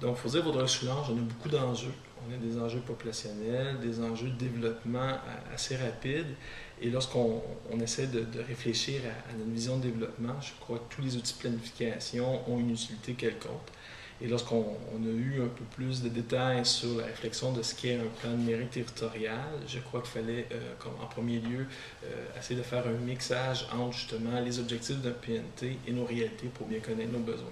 Donc, il faut dire, Vaudreuil-Soulanges, on a beaucoup d'enjeux. On a des enjeux populationnels, des enjeux de développement assez rapides. Et lorsqu'on essaie de réfléchir à notre vision de développement, je crois que tous les outils de planification ont une utilité quelconque. Et lorsqu'on a eu un peu plus de détails sur la réflexion de ce qu'est un plan numérique territorial, je crois qu'il fallait, en premier lieu, essayer de faire un mixage entre justement les objectifs d'un PNT et nos réalités pour bien connaître nos besoins.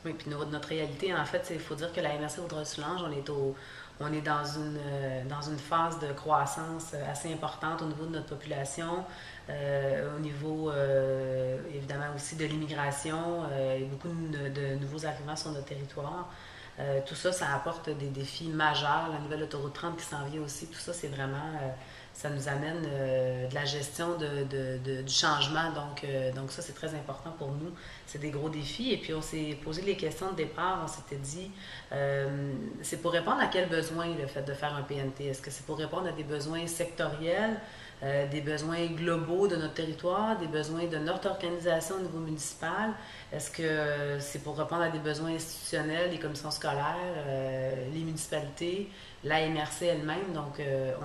Oui, puis notre réalité, en fait, il faut dire que la MRC Vaudreuil-Soulanges, on est dans une phase de croissance assez importante au niveau de notre population, au niveau évidemment aussi de l'immigration, et beaucoup de nouveaux arrivants sur notre territoire. Tout ça, ça apporte des défis majeurs. La nouvelle autoroute 30 qui s'en vient aussi, tout ça, c'est vraiment, ça nous amène de la gestion du changement. Donc ça, c'est très important pour nous. C'est des gros défis. Et puis, on s'est posé les questions de départ. On s'était dit, c'est pour répondre à quels besoins le fait de faire un PNT? Est-ce que c'est pour répondre à des besoins sectoriels, des besoins globaux de notre territoire, des besoins de notre organisation au niveau municipal? Est-ce que c'est pour répondre à des besoins institutionnels, les commissions scolaires, les municipalités, la MRC elle-même? Donc,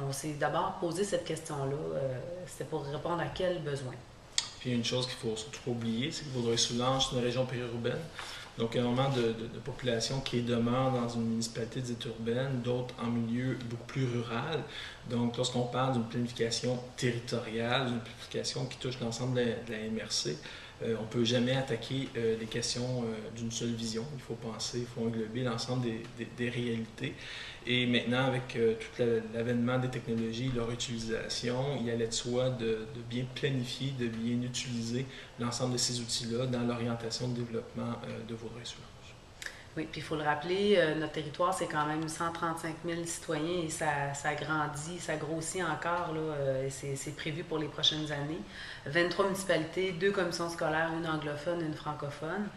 on s'est d'abord posé cette question-là. C'était pour répondre à quels besoins? Puis il y a une chose qu'il ne faut surtout pas oublier, c'est que Vaudreuil-Soulanges, c'est une région périurbaine. Donc, énormément de population qui demeure dans une municipalité dite urbaine, d'autres en milieu beaucoup plus rural. Donc, lorsqu'on parle d'une planification territoriale, d'une planification qui touche l'ensemble de la MRC, on ne peut jamais attaquer les questions d'une seule vision. Il faut penser, il faut englober l'ensemble des réalités. Et maintenant, avec tout l'avènement des technologies, leur utilisation, il allait de soi de bien planifier, de bien utiliser l'ensemble de ces outils-là dans l'orientation de développement de Vaudreuil-Soulanges. Oui, puis il faut le rappeler, notre territoire, c'est quand même 135 000 citoyens et ça grandit, ça grossit encore, là, et c'est prévu pour les prochaines années. 23 municipalités, 2 commissions scolaires, une anglophone, une francophone.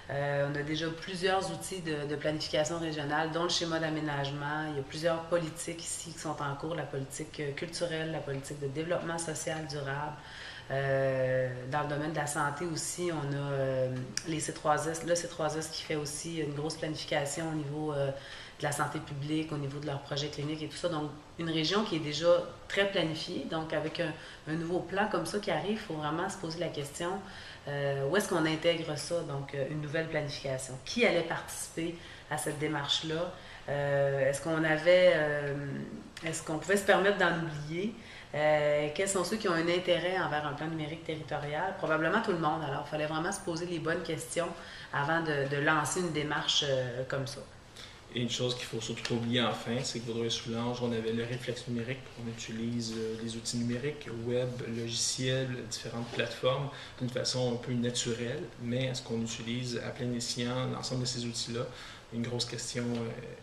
On a déjà plusieurs outils de planification régionale, dont le schéma d'aménagement. Il y a plusieurs politiques ici qui sont en cours, la politique culturelle, la politique de développement social durable. Dans le domaine de la santé aussi, on a les C3S, le C3S qui fait aussi une grosse planification au niveau de la santé publique, au niveau de leurs projets cliniques et tout ça. Donc, une région qui est déjà très planifiée. Donc, avec un nouveau plan comme ça qui arrive, il faut vraiment se poser la question, où est-ce qu'on intègre ça? Donc, une nouvelle planification. Qui allait participer à cette démarche-là? Est-ce qu'on pouvait se permettre d'en oublier? Quels sont ceux qui ont un intérêt envers un plan numérique territorial? Probablement tout le monde. Alors, il fallait vraiment se poser les bonnes questions avant de lancer une démarche comme ça. Et une chose qu'il faut surtout pas oublier enfin, c'est que Vaudreuil-Soulanges, on avait le réflexe numérique. On utilise les outils numériques, web, logiciels, différentes plateformes d'une façon un peu naturelle, mais est-ce qu'on utilise à plein escient l'ensemble de ces outils-là? Une grosse question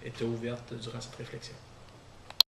était ouverte durant cette réflexion.